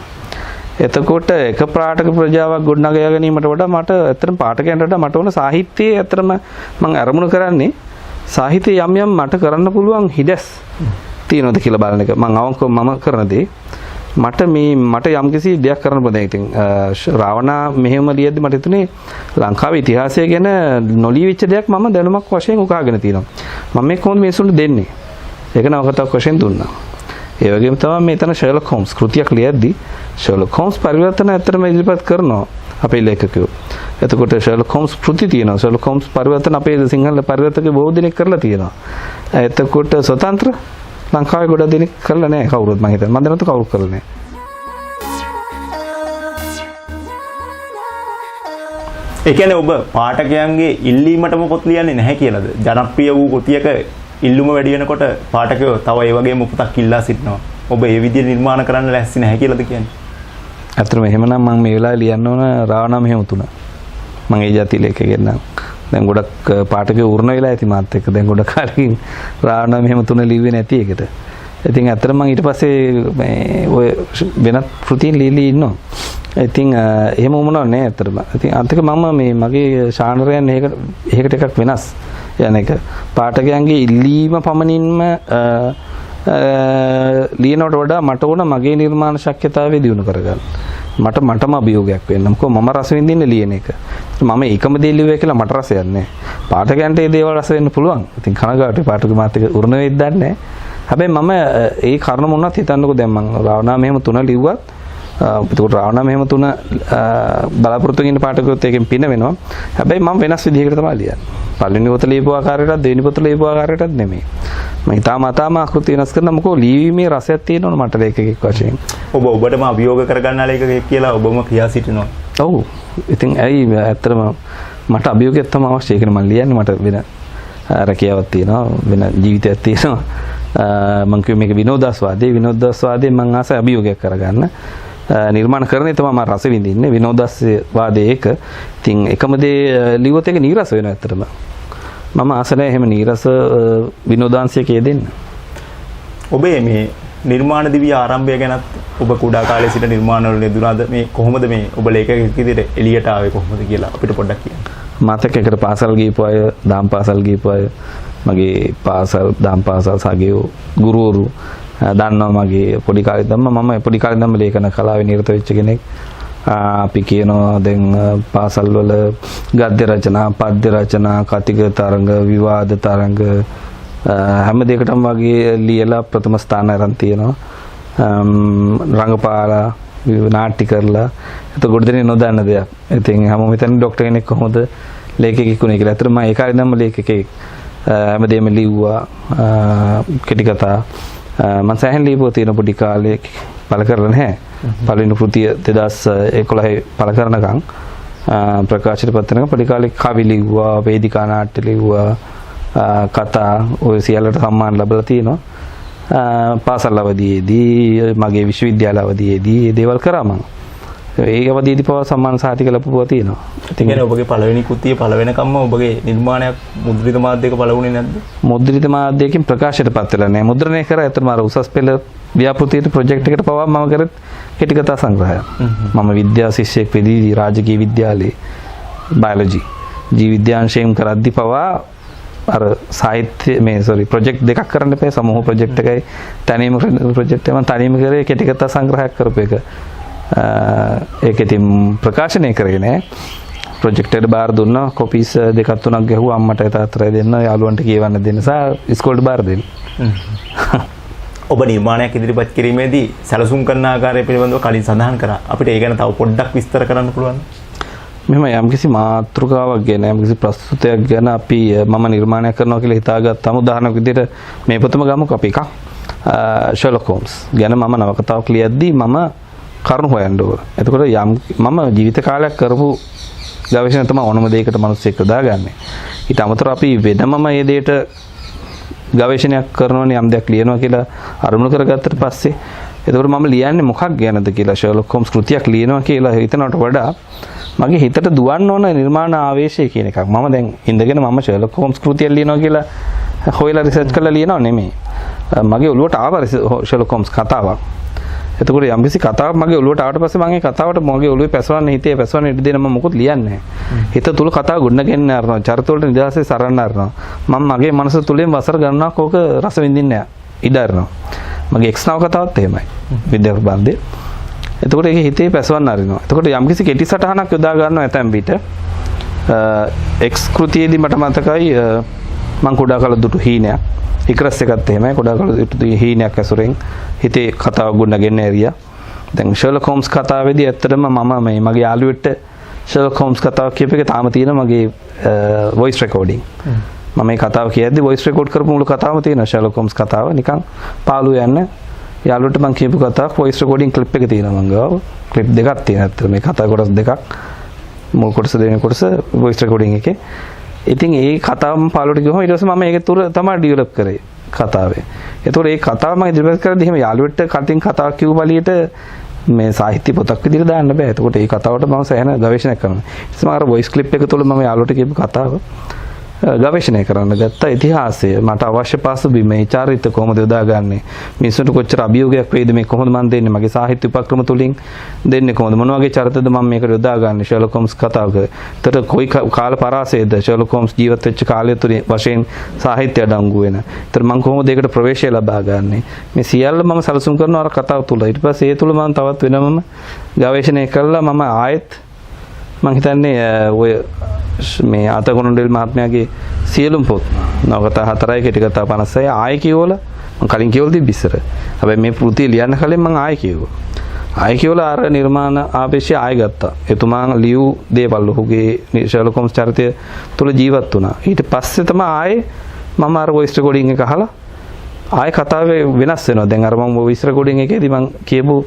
එතකොට එක පාඨක ප්‍රජාවක් ගොඩනගා ගැනීමට වඩා මට ඇත්තටම පාඨකයන්ට වඩා මට ඕන සාහිත්‍යයේ ඇත්තටම මම අරමුණු කරන්නේ සාහිත්‍යයේ යම් මට කරන්න පුළුවන් හිදස් තියෙනවද කියලා බලන එක. මම අවංකව මම කරන දේ මට යම්කිසි දෙයක් කරන්න බෑ. ඉතින් රාවණා මෙහෙම ලියද්දි මට හිතුනේ ලංකාවේ ඉතිහාසය ගැන නොලී වෙච්ච දෙයක් මම දැනුමක් වශයෙන් උකාගෙන තියෙනවා. මම මේ කොහොමද මිනිසුන්ට දෙන්නේ? ඒක නවකතාවක් වශයෙන් දුන්නා. ඒ වගේම තමයි මෙතන ෂර්ලොක් හෝම්ස් කෘතියක් ලියද්දී ෂර්ලොක් හෝම්ස් පරිවර්තන ඇත්තටම ඉදිරිපත් කරනවා අපේ ලේඛකයෝ. එතකොට ෂර්ලොක් හෝම්ස් කෘති තියෙනවා. ෂර්ලොක් හෝම්ස් පරිවර්තන අපේ සිංහල පරිවර්තකයෝ බොහෝ දෙනෙක් කරලා තියෙනවා. එතකොට ස්වතන්ත්‍ර ලංකාවේ ගොඩක් දෙනෙක් කරලා නැහැ කවුරුත් මම හිතන්නේ. මම දැනට කවුරුත් කරලා නැහැ. ඒ කියන්නේ ඔබ පාඨකයන්ගේ ඉල්ලීමටම පොත් ලියන්නේ නැහැ කියලාද? ජනප්‍රිය වූ කෘතියක ඉල්ලුම වැඩි වෙනකොට පාඨකයෝ තව ඒ වගේම පොතක් ඉල්ලා සිටිනවා. ඔබ ඒ විදිහට නිර්මාණ කරන්න ලැස්ති නැහැ කියලාද කියන්නේ? ඇත්තටම එහෙමනම් මම මේ වෙලාවේ ලියන්න ඕන රාවණා මෙහෙම තුන. මම ඒ જાති ලේඛකයෙක් නම් දැන් ගොඩක් පාඨකයෝ උරුණ වෙලා ඇති මාත් එක්ක. දැන් ගොඩක් කාලෙකින් රාවණා මෙහෙම තුන ලිව්වේ නැති එකට. ඉතින් ඇත්තටම මම ඊට පස්සේ මේ ඔය වෙනත් කෘතීන් ලියලා ඉන්නවා. ඉතින් එහෙම වුණා නෑ ඇත්තටම. ඉතින් අන්තික මම මේ මගේ ශානරයන් ඒකට එකක් වෙනස්. යන එක පාඨකයන්ගේ ඉල්ලීම පමණින්ම ලියනවට වඩා මට ඕන මගේ නිර්මාණ ශක්්‍යතාවය දියුණු කරගන්න. මටම අභියෝගයක් වෙන්න. මොකද මම රස විඳින්න ලියන එක. මම ඒකම දේ ලිව්වේ කියලා මට රසයක් නැහැ. පාඨකයන්ට ඒ දේවල් රස වෙන්න පුළුවන්. ඉතින් කනගාටුයි පාඨක මාත් එක්ක උරුණ වෙයිද දන්නේ නැහැ. හැබැයි මම ඒ කාරණා මොනවත් හිතන්නකෝ දැන් මම රාවණා මෙහෙම තුන ලිව්වත් එතකොට රාවණා මෙහෙම තුන බලාපොරොත්තු වෙන පාඨකයොත් ඒකෙන් පින වෙනවා. හැබැයි මම වෙනස් විදිහකට තමයි ලියන්නේ. පළවෙනි පොත ලියපු ආකාරයටත් දෙවෙනි පොත ලියපු ආකාරයටත් නෙමෙයි. මම ඊටාම ආකෘති වෙනස් කරන මොකෝ ලියීමේ රසයක් තියෙනවනේ මට ලේඛකෙක් වශයෙන්. ඔබටම අභියෝග කරගන්න ලේඛකෙක් කියලා ඔබම කියා සිටිනවා. ඔව්. ඉතින් ඇයි ඇත්තටම මට අභියෝගයක් තමයි අවශ්‍ය. ඒක මම ලියන්නේ මට වෙන රැකියාවක් තියෙනවා, වෙන ජීවිතයක් තියෙනවා. මම කිව්වේ මේක විනෝදාස්වාදයේ මම ආසයි අභියෝගයක් කරගන්න. නිර්මාණකරණය තමයි මම රස විඳින්නේ. විනෝදාස්වාදයේ ඒක. ඉතින් එකම දේ ලියුවොත් ඒක නීරස වෙනවා ඇත්තටම. මම ආස නැහැ එහෙම නීරස විනෝදාංශයක යෙදෙන්න. ඔබේ මේ නිර්මාණ දිවිය ආරම්භය ගැනත් ඔබ කුඩා කාලේ සිට නිර්මාණ වල යෙදුණාද? මේ කොහොමද මේ ඔබ ලේඛකයෙක් විදිහට එළියට ආවේ කොහොමද කියලා අපිට පොඩ්ඩක් කියන්න. මතකයකට පාසල් ගිහපු අය, දාම් පාසල් ගිහපු අය, මගේ පාසල් දාම් පාසල් සහගේ ගුරුවරු දන්නවා මගේ පොඩි කාලේ මම පොඩි කාලේ ඉඳන්ම ලේඛන කලාවේ නිරත වෙච්ච කෙනෙක්. අපි කියනවා දැන් පාසල් වල ගද්‍ය රචනා, පද්‍ය රචනා, කතික තරඟ, විවාද තරඟ හැම දෙයකටම වගේ ලියලා ප්‍රථම ස්ථාන අරන් තියෙනවා. රංගපාලා, නාට්‍ය කරලා. ඒක ගොඩ දෙනෙක් නොදන්න දෙයක්. ඉතින් හැමෝම හිතන්නේ ડોක්ටර් කෙනෙක් කොහොමද ලේඛකයෙක් වුනේ කියලා. අතට මම ඒ කාලේ ඉඳන්ම ලේඛකයෙක්. හැමදේම ලිව්වා, කෙටි කතා. මම සෑහෙන ලියපුවා තියෙන පොඩි කාලේ පළ කරලා නැහැ. පළවෙනි කෘතිය 2011 පළ කරනකම් ප්‍රකාශිත පත්‍රයක පොඩි කාලේ කවි ලිව්වා, වේදිකා නාට්‍ය ලිව්වා, කතා ඔය සියල්ලට සම්මාන ලැබලා තියෙනවා. පාසල් අවධියේදී, මගේ විශ්වවිද්‍යාල අවධියේදී මේ දේවල් කරා මම. ඒ අවධියේදී පවා සම්මාන සාහිතික ලැබුවා තියෙනවා. ඉතින් ඔබගේ පළවෙනි කෘතිය පළ වෙනකම්ම ඔබගේ නිර්මාණයක් මුද්‍රිත මාධ්‍යයක පළ වුණේ නැද්ද? මුද්‍රිත මාධ්‍යයකින් ප්‍රකාශයට පත් වෙලා නැහැ. මුද්‍රණය කරා ඇත්තටම අර උසස් පෙළ ව්‍යාපෘතියට ප්‍රොජෙක්ට් එකට පවා මම කරත් කෙටි කතා සංග්‍රහයක්. මම විද්‍යා ශිෂ්‍යයෙක් වෙදී රාජකීය විද්‍යාලයේ බයොලොජි ජීව විද්‍යාංශයෙන් කරද්දී පවා අර සාහිත්‍ය ප්‍රොජෙක්ට් දෙකක් කරන්න එපා. සමූහ ප්‍රොජෙක්ට් එකයි තනියම ප්‍රොජෙක්ට් එක මම තනියම කරේ කෙටි කතා සංග්‍රහයක් කරපු එක. ඒක ඉතින් ප්‍රකාශනය කරේ නෑ. ප්‍රොජෙක්ට් එකට බාර දුන්නා. කොපීස් දෙකක් තුනක් ගැහුවා. අම්මට තාත්තට දෙන්න, යාළුවන්ට කියවන්න දෙන්න සහ ඉස්කෝලේට බාර දෙන්න. ඔබ නිර්මාණයක් ඉදිරිපත් කිරීමේදී සැලසුම් කරන ආකාරය පිළිබඳව කලින් සඳහන් කරා. අපිට ඒ ගැන තව පොඩ්ඩක් විස්තර කරන්න පුළුවන්ද? මෙහෙම යම්කිසි මාතෘකාවක් ගැන, යම්කිසි ප්‍රස්තුතයක් ගැන අපි මම නිර්මාණය කරනවා කියලා හිතාගත්තාම උදාහරණයක් විදිහට මේ පොතම ගමුකෝ අපි එකක්. ෂර්ලොක් හෝම්ස් ගැන මම නවකතාවක් ලියද්දී මම කරුණු හොයන්න ඕන. එතකොට මම ජීවිත කාලයක් කරපු ගවේෂණ තමයි ඕනම දෙයකට මිනිස්සෙක් දාගන්නේ. ඊට අමතරව අපි වෙනමම මේ දෙයට ගවේෂණයක් කරනවනේ, යම් දෙයක් ලියනවා කියලා අරමුණු කරගත්තට පස්සේ එතකොට මම ලියන්නේ මොකක් ගැනද කියලා, ෂර්ලොක් හෝම්ස් කෘතියක් ලියනවා කියලා හිතනවට වඩා මගේ හිතට දුවන්න ඕන නිර්මාණ ආවේශය කියන එකක්. මම දැන් ඉඳගෙන මම ෂර්ලොක් හෝම්ස් කෘතියක් ලියනවා කියලා හොයලා රිසර්ච් කරලා ලියනව නෙමෙයි. මගේ ඔළුවට ආව ෂර්ලොක් හෝම්ස් කතාවක්. එතකොට යම්කිසි කතාවක් මගේ ඔළුවට ආවට පස්සේ මම ඒ කතාවට මගේ ඔළුවේ පැසවන්න හිතේ පැසවන්න ඉඩ දෙන මම මොකුත් ලියන්නේ නැහැ. හිත තුල කතාව ගොඩනගෙන අරනවා. චරිත වලට නිදහසේ සරන්න අරනවා. මම මගේ මනස තුලින් වසර ගණනක් ඕක රස විඳින්න ඉඩ අරනවා. මගේ එක්ස් නව කතාවත් එහෙමයි. විද්‍යා ප්‍රබන්ධය. එතකොට ඒක හිතේ පැසවන්න අරිනවා. එතකොට යම්කිසි කෙටි සටහනක් යොදා ගන්නවා ඇතැම් විට. එක්ස් කෘතියේදී මට මතකයි මම කුඩා කාල දුටු හීනයක්. ඉක්‍රස් එකත් එහෙමයි. කුඩා කාල දුටු හීනයක් ඇසුරෙන් හිතේ කතාව ගොඩනගෙන ඇරියා. දැන් ෂර්ලොක් හෝම්ස් කතාවේදී ඇත්තටම මම මගේ යාළුවෙක්ට ෂර්ලොක් හෝම්ස් කතාව කියප එක තාම තියෙනවා මගේ වොයිස් රෙකෝඩින්. මම මේ කතාව කියද්දි වොයිස් රෙකෝඩ් කරපු මුළු කතාවම තියෙනවා. ෂර්ලොක් හෝම්ස් කතාව නිකන් පාළුව යන්න යාළුවට මම කියපු කතාවක් වොයිස් රෙකෝඩින් ක්ලිප් එක තියෙනවා මං ගාව. ක්ලිප් දෙකක් තියෙනවා ඇත්තට මේ කතා කොටස් දෙකක්. මුල් කොටස දෙවෙනි කොටස වොයිස් රෙකෝඩින් එකේ. ඉතින් ඒ කතාවම පාළුවට ගිහම ඊට පස්සේ මම ඒක තුර තමයි ඩෙවලොප් කරේ කතාවේ. ඒතකොට ඒ කතාව මම ඉදිරිපත් කරද්දී එහෙම යාළුවෙක්ට කලින් කතාවක් කිව්ව බලියට මේ සාහිත්‍ය පොතක් විදිහට දාන්න බෑ. එතකොට ඒ කතාවට මම සෑහෙන ගවේෂණයක් කරනවා. ඊට පස්සේ මම අර වොයිස් ක්ලිප් එක තුල මම යාළුවට කියපු කතාව ගවේෂණය කරන්න ගත්තා. ඉතිහාසය මට අවශ්‍ය පසුබිම මේ චරිත කොහොමද යොදාගන්නේ, මිනිස්සුන්ට කොච්චර අභියෝගයක් වේද මේ කොහොමද මම දෙන්නේ, මගේ සාහිත්‍ය උපක්‍රම තුලින් දෙන්නේ කොහොමද, මොන වගේ චරිතද මම මේකට යොදාගන්නේ ෂර්ලොක් හෝම්ස් කතාවක. ඒතර කොයි කාල පරාසයේද ෂර්ලොක් හෝම්ස් ජීවත් වෙච්ච කාලය තුලින් වශයෙන් සාහිත්‍ය අඩංගු වෙන. ඒතර මම කොහොමද ඒකට ප්‍රවේශය ලබා ගන්නේ, මේ සියල්ල මම සැලසුම් කරනවා අර කතාව තුල. ඊට පස්සේ ඒ තුල මම තවත් වෙනමම ගවේෂණය කළා. මම ආයෙත් මම හිතන්නේ ඔය මේ අතකොණ්ඩෙල් මහත්මයාගේ සියලුම පොත් නවකතා 4යි කෙටි කතා 56 ආයෙ කියවලා මම කලින් කියවලා තිබ්බ ඉස්සර. හැබැයි මේ කෘතිය ලියන්න කලින් මම ආයෙ කියුවා. ආයෙ කියවලා අර නිර්මාණ ආපේශය ආයෙ ගත්තා. එතුමා ලියු දේවල් ඔහුගේ ෂර්ලොක් හෝම්ස් චරිතය තුල ජීවත් වුණා. ඊට පස්සේ තමයි ආයෙ මම අර වොයිස් රෙකෝඩින් එක අහලා ආයෙ කතාවේ වෙනස් වෙනවා. දැන් අර මම වොයිස් රෙකෝඩින් එකේදී මම කියපු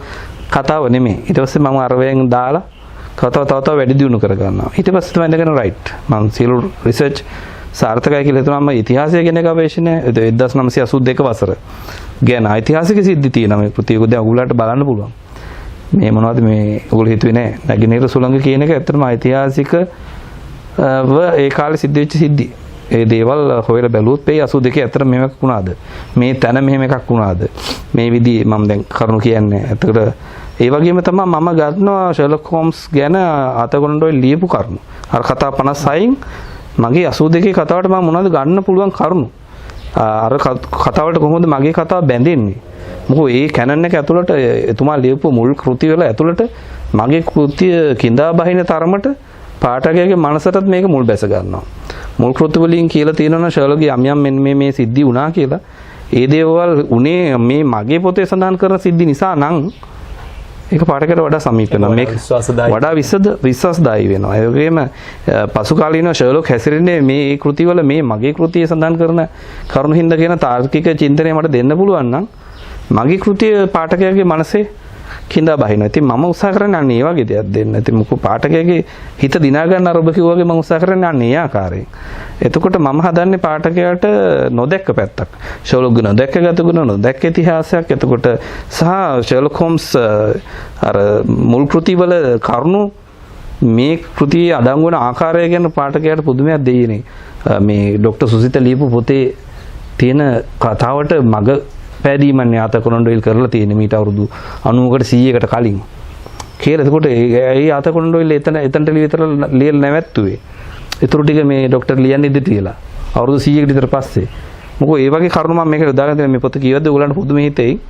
කතාව නෙමෙයි. ඊට පස්සේ මම අර වෙන් දාලා කතාව තව තව වැඩි දියුණු කර ගන්නවා. ඊට පස්සේ තමයි ඉඳගෙන රයිට් මම සියලු රිසර්ච් සාර්ථකයි කියලා හිතනවා. මම ඉතිහාසය ගැන ගවේෂණය 1982 වසර ගැන ඓතිහාසික සිද්ධි තියෙනවා මේ කෘතියක. දැන් ඔයගොල්ලන්ට බලන්න පුළුවන්. මේ මොනවද මේ ඔයගොල්ලෝ හිතුවේ නෑ. නැගිනහිර සුළඟ කියන එක ඇත්තටම ඓතිහාසික ඒ කාලේ සිද්ධ වෙච්ච සිද්ධි. ඒ දේවල් හොයලා බැලුවොත් මේ 82 ඇත්තට මෙහෙම එකක් වුණාද? මේ තැන මෙහෙම එකක් වුණාද? මේ විදිහේ මම දැන් කරුණු කියන්නේ. ඇත්තට ඒ වගේම තමයි මම ගන්නවා ෂර්ලොක් හෝම්ස් ගැන අතකොණ්ඩෝයි ලියපු කරුණු. අර කතා 56න් මගේ 82 කතාවට මම මොනවද ගන්න පුළුවන් කරුණු. අර කතාවට කොහොමද මගේ කතාව බැඳෙන්නේ? මොකෝ ඒ කැනන් එක ඇතුළට එතුමා ලියපු මුල් කෘති වල ඇතුළට මගේ කෘතිය කිඳා බහින තරමට පාඨකයාගේ මනසටත් මේක මුල් බැස ගන්නවා. මුල් කෘති වලින් කියලා තියෙනවා ෂර්ලොක් යම් යම් මෙන්න මේ සිද්ධි වුණා කියලා. ඒ දේවල් උනේ මේ මගේ පොතේ සඳහන් කරන සිද්ධි නිසා නම් ඒක පාඨකයට වඩා සමීප වෙනවා. මේක වඩා විශ්වාසදායී වෙනවා. ඒ වගේම පසු කාලීනව ෂර්ලොක් හැසිරෙන්නේ මේ කෘතිවල මේ මගේ කෘතියේ සඳහන් කරන කරුණු හින්දා කියන තාර්කික චින්තනය මට දෙන්න පුළුවන් නම් මගේ කෘතිය පාඨකයාගේ මනසේ කිඳා බහිනවා. ඉතින් මම උත්සාහ කරන්නේ අන්න ඒ වගේ දෙයක් දෙන්න. ඉතින් මොකෝ පාඨකයාගේ හිත දිනා ගන්න අර ඔබ කිව්වා වගේ මම උත්සාහ කරන්නේ අන්න ඒ ආකාරයෙන්. එතකොට මම හදන්නේ පාඨකයාට නොදැක්ක පැත්තක්. ෂර්ලොක් ගුණ දැක්ක ගත ගුණ නොදැක්ක ඉතිහාසයක්. එතකොට සහ ෂර්ලොක් හෝම්ස් අර මුල් කෘතිවල කරුණු මේ කෘතියේ අඩංගු වන ආකාරය ගැන පාඨකයාට පුදුමයක් දෙයිනේ. මේ ડોક્ટર සුසිත ලියපු පොතේ තියෙන කතාවට මග පැදීමන්නේ අතකොණ්ඩොයිල් කරලා තියෙන මීට අවුරුදු 90කට 100කට කලින් කියලා. එතකොට ඒ අතකොණ්ඩොයිල් එතනට ලියලා නැවැත්තුවේ. ඒතර ටික මේ ડોක්ටර් ලියන්න ඉඳී තියලා අවුරුදු 100කට විතර පස්සේ. මොකෝ ඒ වගේ කරුණු මම මේක යොදාගෙන මේ පොත කියවද්දී ඔයගලන්ට පුදුම හිතෙයි.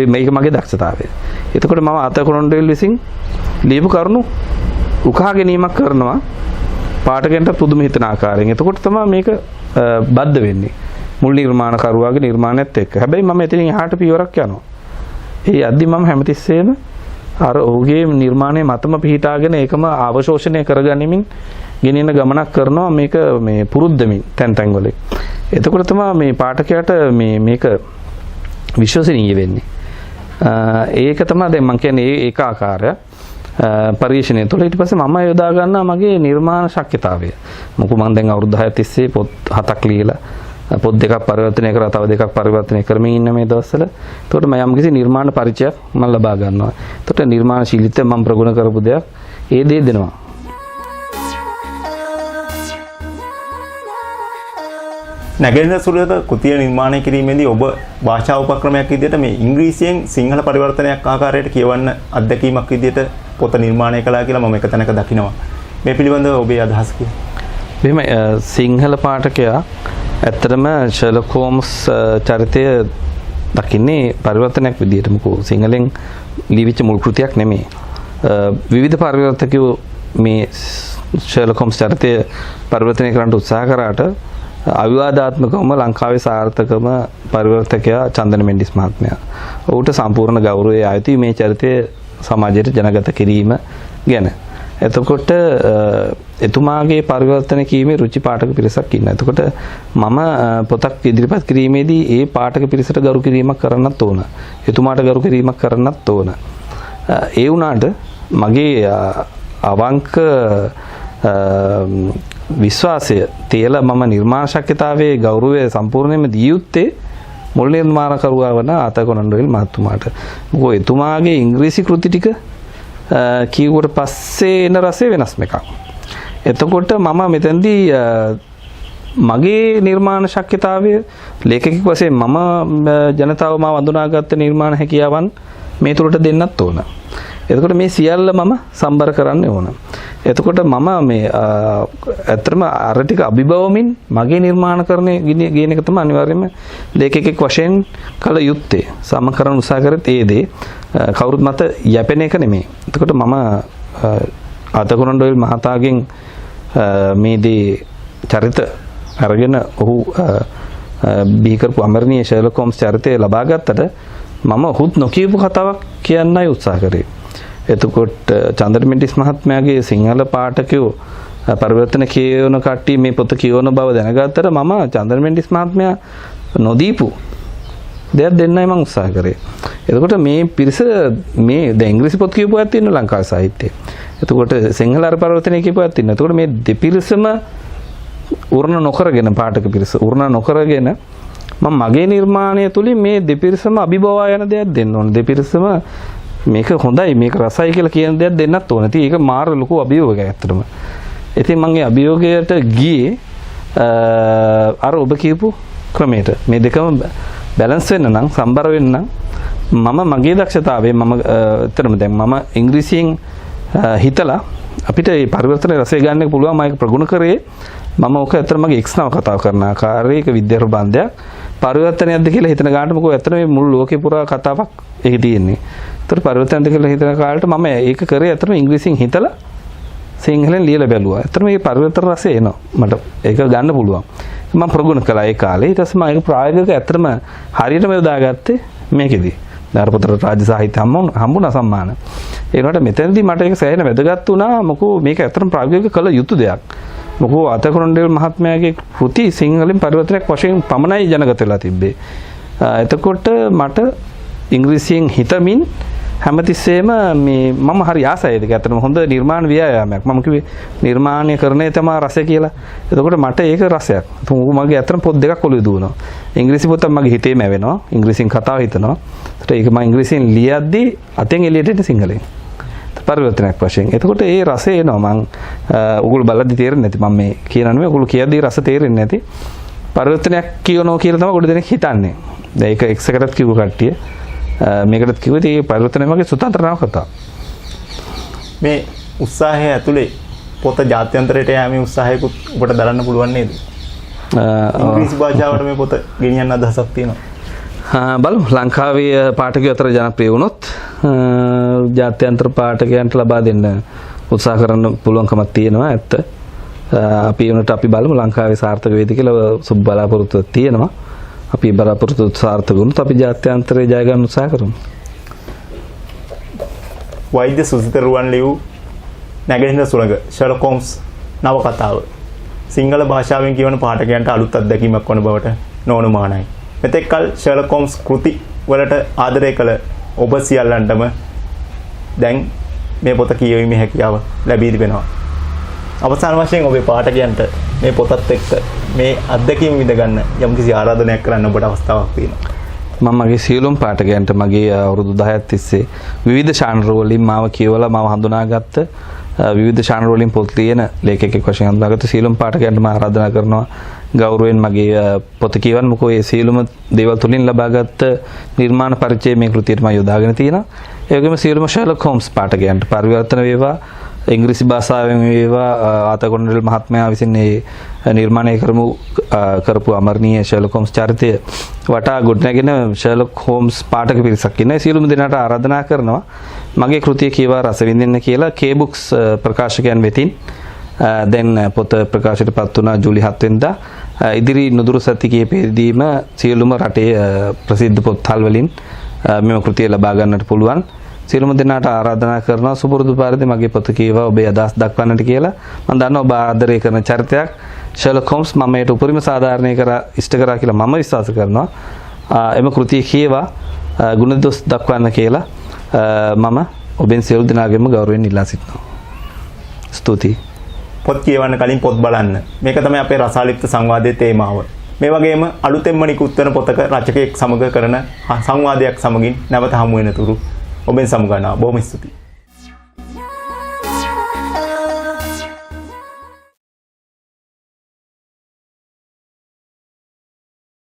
මේක මගේ දක්ෂතාවය. එතකොට මම අතකොණ්ඩොයිල් විසින් ලියපු කරුණු උකහා ගැනීමක් කරනවා පාඨකයන්ට පුදුම හිතන ආකාරයෙන්. එතකොට තමයි මේක බද්ධ වෙන්නේ. මුල් නිර්මාණකරුවාගේ නිර්මාණයත් එක්ක. හැබැයි මම එතනින් එහාට පියවරක් යනවා. ඒ අද්දි මම හැමතිස්සෙම අර ඔහුගේ නිර්මාණය මතම පිහිටාගෙන ඒකම අවශෝෂණය කරගනිමින් ගෙනියන ගමනක් කරනවා මේක මේ පුරුද්දමින් තැන් තැන් වල. එතකොට තමයි මේ පාඨකයාට මේක විශ්වසනීය වෙන්නේ. ඒක තමයි දැන් මම කියන්නේ ඒක ආකාරය පරීක්ෂණය තුළ ඊට පස්සේ මම යොදා ගන්නවා මගේ නිර්මාණ ශක්්‍යතාවය. මොකද මම දැන් අවුරුදු 6ක් තිස්සේ පොත් 7ක් ලියලා පොත් දෙකක් පරිවර්තනය කරලා තව දෙකක් පරිවර්තනය කරමින් ඉන්න මේ දවස්වල. එතකොට මම යම්කිසි නිර්මාණ පරිචයක් මම ලබා ගන්නවා. එතකොට නිර්මාණශීලීත්වය මම ප්‍රගුණ කරපු දෙයක් ඒ දේ දෙනවා. නැගෙනහිර සුළඟ කෘතිය නිර්මාණය කිරීමේදී ඔබ භාෂා උපක්‍රමයක් විදිහට මේ ඉංග්‍රීසියෙන් සිංහල පරිවර්තනයක් ආකාරයට කියවන්න අත්දැකීමක් විදිහට පොත නිර්මාණය කළා කියලා මම එක තැනක දකිනවා. මේ පිළිබඳව ඔබේ අදහස් කියන්න. එහෙම සිංහල පාඨකයා ඇත්තටම ෂර්ලොක් හෝම්ස් චරිතය දකින්නේ පරිවර්තනයක් විදිහට. මොකෝ සිංහලෙන් ලියවිච්ච මුල් කෘතියක් නෙමෙයි. විවිධ පරිවර්තකයෝ මේ ෂර්ලොක් හෝම්ස් චරිතය පරිවර්තනය කරන්න උත්සාහ කරාට අවිවාදාත්මකවම ලංකාවේ සාර්ථකම පරිවර්තකයා චන්දන මෙන්ඩිස් මහත්මයා. ඔහුට සම්පූර්ණ ගෞරවය ආයුතුයි මේ චරිතය සමාජයට ජනගත කිරීම ගැන. එතකොට එතුමාගේ පරිවර්තන කීමේ රුචි පාඨක පිරිසක් ඉන්නවා. එතකොට මම පොතක් ඉදිරිපත් කිරීමේදී ඒ පාඨක පිරිසට ගරු කිරීමක් කරන්නත් ඕන. එතුමාට ගරු කිරීමක් කරන්නත් ඕන. ඒ වුණාට මගේ අවංක විශ්වාසය තියලා මම නිර්මාණ ශක්්‍යතාවයේ ගෞරවය සම්පූර්ණයෙන්ම දී යුත්තේ මුල් නිර්මාණකරුවා වන අතකොණ්ඩොයිල් මහත්මයාට. මොකද එතුමාගේ ඉංග්‍රීසි කෘති ටික කියුවට පස්සේ එන රසය වෙනස්ම එකක්. එතකොට මම මෙතෙන්දී මගේ නිර්මාණ ශක්්‍යතාවය ලේඛකෙක් වශයෙන් මම ජනතාව මාව අඳුනාගත්ත නිර්මාණ හැකියාවන් මේ තුරට දෙන්නත් ඕන. එතකොට මේ සියල්ල මම සම්බර කරන්න ඕන. එතකොට මම මේ ඇත්තටම අර ටික අභිබවමින් මගේ නිර්මාණකරණය ගේන එක තමයි අනිවාර්යයෙන්ම ලේඛකෙක් වශයෙන් කළ යුත්තේ. සමකරන උත්සාහ කරත් ඒ දේ කවුරුත් මත යැපෙන එක නෙමෙයි. එතකොට මම අතකොණ්ඩොයිල් මහතාගෙන් මේ දේ චරිත අරගෙන ඔහු බිහි කරපු අමරණීය ෂර්ලොක් හෝම්ස් චරිතය ලබා ගත්තට මම ඔහුත් නොකියපු කතාවක් කියන්නයි උත්සාහ කරේ. එතකොට චන්දන මෙන්ඩිස් මහත්මයාගේ සිංහල පාඨකයෝ පරිවර්තන කියවන කට්ටිය මේ පොත කියවන බව දැනගත්තට මම චන්දන මෙන්ඩිස් මහත්මයා නොදීපු දෙයක් දෙන්නයි මම උත්සාහ කරේ. එතකොට මේ පිරිස මේ දැන් ඉංග්‍රීසි පොත් කියවපු අයත් ඉන්න ලංකාවේ සාහිත්‍යයේ. එතකොට සිංහල අර පරිවර්තනය කියපුවත් තියෙනවා. එතකොට මේ දෙපිරිසම උරණ නොකරගෙන පාඨක පිරිස උරණ නොකරගෙන මම මගේ නිර්මාණය තුලින් මේ දෙපිරිසම අභිබවා යන දෙයක් දෙන්න ඕන. දෙපිරිසම මේක හොඳයි මේක රසයි කියලා කියන දෙයක් දෙන්නත් ඕන. ඉතින් ඒක මාර ලොකු අභියෝගයක් ඇත්තටම. ඉතින් මම ඒ අභියෝගයට ගියේ අර ඔබ කියපු ක්‍රමයට. මේ දෙකම බැලන්ස් වෙන්න නම් සම්බර වෙන්න නම් මම මගේ දක්ෂතාවය මම ඇත්තටම දැන් මම ඉංග්‍රීසියෙන් හිතලා අපිට මේ පරිවර්තන රසය ගන්න එක පුළුවන්. මම ඒක ප්‍රගුණ කරේ මම ඔක ඇත්තටම මගේ එක්ස් නව කතා කරන ආකාරයේ ඒක විද්‍යා ප්‍රබන්ධයක් පරිවර්තනයක්ද කියලා හිතන ගානට මොකෝ ඇත්තටම මේ මුළු ලෝකේ පුරා කතාවක් ඒකේ තියෙන්නේ. ඒතර පරිවර්තනයක්ද කියලා හිතන කාලේට මම ඒක කරේ ඇත්තටම ඉංග්‍රීසියෙන් හිතලා සිංහලෙන් ලියලා බැලුවා. ඇත්තටම මේ පරිවර්තන රසය එනවා. මට ඒක ගන්න පුළුවන්. මම ප්‍රගුණ කළා ඒ කාලේ. ඊට පස්සේ මම ඒක ප්‍රායෝගිකව ඇත්තටම හරියටම යොදාගත්තේ මේකෙදි. දාරපතර රාජ්‍ය සාහිත්‍ය හම්බුණා සම්මාන. ඒ වුණාට මෙතනදී මට ඒක සෑහෙන වැදගත් වුණා. මොකෝ මේක ඇත්තටම ප්‍රායෝගිකව කළ යුතු දෙයක්. මොකෝ අතකොණ්ඩේල් මහත්මයාගේ කෘති සිංහලෙන් පරිවර්තනයක් වශයෙන් පමණයි ජනගත වෙලා තිබ්බේ. එතකොට මට ඉංග්‍රීසියෙන් හිතමින් හැමතිස්සෙම මේ මම හරි ආසයි ඒක ඇත්තටම හොඳ නිර්මාණ ව්‍යායාමයක්. මම කිව්වේ නිර්මාණය කරන්නේ තමයි රසය කියලා. එතකොට මට ඒක රසයක්. මගේ ඇත්තටම පොත් දෙකක් ඔළුවේ දුවනවා. ඉංග්‍රීසි පොතක් මගේ හිතේම ඇවෙනවා. ඉංග්‍රීසියෙන් කතාව හිතනවා. ඒකට ඒක මම ඉංග්‍රීසියෙන් ලියද්දි අතෙන් එළියට එන්නේ සිංහලෙන්. පරිවර්තනයක් වශයෙන්. එතකොට ඒ රසය එනවා. මම ඔගොල්ලෝ බලද්දි තේරෙන්නේ නැති. මම මේ කියනන්නේ ඔගොල්ලෝ කියද්දි රස තේරෙන්නේ නැති. පරිවර්තනයක් කියනවා කියලා තමයි ගොඩ දෙනෙක් හිතන්නේ. දැන් ඒක එක්ස් එකටත් කිව්ව කට්ටිය. මේකටත් කිව්වොත් ඒ පරිවර්තනය වගේ සුතන්ත්‍ර නවකතා. මේ උත්සාහය ඇතුලේ පොත ජාත්‍යන්තරයට යෑමේ උත්සාහයකුත් ඔබට දරන්න පුළුවන් නේද? ඉංග්‍රීසි භාෂාවට මේ පොත ගෙනියන්න අදහසක් තියෙනවා. බලමු ලංකාවේ පාඨකයෝ අතර ජනප්‍රිය වුණොත් ජාත්‍යන්තර පාඨකයන්ට ලබා දෙන්න උත්සාහ කරන්න පුළුවන්කමක් තියෙනවා. ඇත්ත. අපි උනට අපි බලමු ලංකාවේ සාර්ථක වේද කියලා සුබ බලාපොරොත්තුවක් තියෙනවා. අපි බලාපොරොත්තු සාර්ථක වුණොත් අපි ජාත්‍යන්තරේ ජය ගන්න උත්සාහ කරමු. වෛද්‍ය සුසිත රුවන්ලියු නැගෙනහිර සුළඟ ෂර්ලොක් හෝම්ස් නවකතාව සිංහල භාෂාවෙන් කියවන පාඨකයන්ට අලුත් අත්දැකීමක් වන බවට නොඅනුමානයි. මෙතෙක් කල ෂර්ලොක් හෝම්ස් කෘති වලට ආදරය කළ ඔබ සියල්ලන්ටම දැන් මේ පොත කියවීමේ හැකියාව ලැබී තිබෙනවා. අවසාන වශයෙන් ඔබේ පාඨකයන්ට මේ පොතත් එක්ක මේ අත්දැකීම විඳ ගන්න යම්කිසි ආරාධනයක් කරන්න ඔබට අවස්ථාවක් තියෙනවා. මම මගේ සියලුම පාඨකයන්ට මගේ අවුරුදු 10ක් තිස්සේ විවිධ ශානර වලින් මාව කියවලා මාව හඳුනාගත්ත විවිධ ශානර වලින් පොත් ලියන ලේඛකෙක් වශයෙන් හඳුනාගත්ත සියලුම පාඨකයන්ට මම ආරාධනා කරනවා ගෞරවයෙන් මගේ පොත කියවන්න. මොකෝ මේ සියලුම දේවල් තුලින් ලබාගත් නිර්මාණ පරිචය මේ කෘතියට මම යොදාගෙන තියෙනවා. ඒ වගේම සියලුම ෂර්ලොක් හෝම්ස් පාඨකයන්ට පරිවර්තන වේවා ඉංග්‍රීසි භාෂාවෙන් වේවා ආතකොණ්ඩේල් මහත්මයා විසින් මේ නිර්මාණය කරපු අමරණීය ෂර්ලොක් හෝම්ස් චරිතය වටා ගොඩනැගෙන ෂර්ලොක් හෝම්ස් පාඨක පිරිසක් ඉන්නවා. සියලුම දෙනාට ආරාධනා කරනවා මගේ කෘතිය කියවා රස විඳින්න කියලා K-Books ප්‍රකාශකයන් වෙතින් දැන් පොත ප්‍රකාශයටපත් වුණා ජූලි 7 වෙනිදා. ඉදිරි නුදුරු සති කිහිපෙදීම සියලුම රටේ ප්‍රසිද්ධ පොත්හල් වලින් මෙම කෘතිය ලබා ගන්නට පුළුවන්. සියලුම දෙනාට ආරාධනා කරනවා සුපුරුදු පරිදි මගේ පොත කියවා ඔබේ අදහස් දක්වන්නට කියලා. මම දන්නවා ඔබ ආදරය කරන චරිතයක් ෂර්ලොක් හෝම්ස්. මම ඒට උපරිම සාධාරණය ඉෂ්ට කරා කියලා මම විශ්වාස කරනවා. එම කෘතිය කියවා ගුණදොස් දක්වන්න කියලා මම ඔබෙන් සියලු දෙනාගේම ගෞරවයෙන් ඉල්ලා සිටිනවා. ස්තුතියි. පොත් කියවන්න කලින් පොත් බලන්න. මේක තමයි අපේ රසාලිප්ත සංවාදයේ තේමාව. මේ වගේම අලුතෙන්ම නිකුත් වෙන පොතක රචකයෙක් සමග කරන සංවාදයක් සමගින් නැවත හමු වෙන තුරු ඔබෙන් සමු ගන්නවා. බොහොම ස්තුතියි.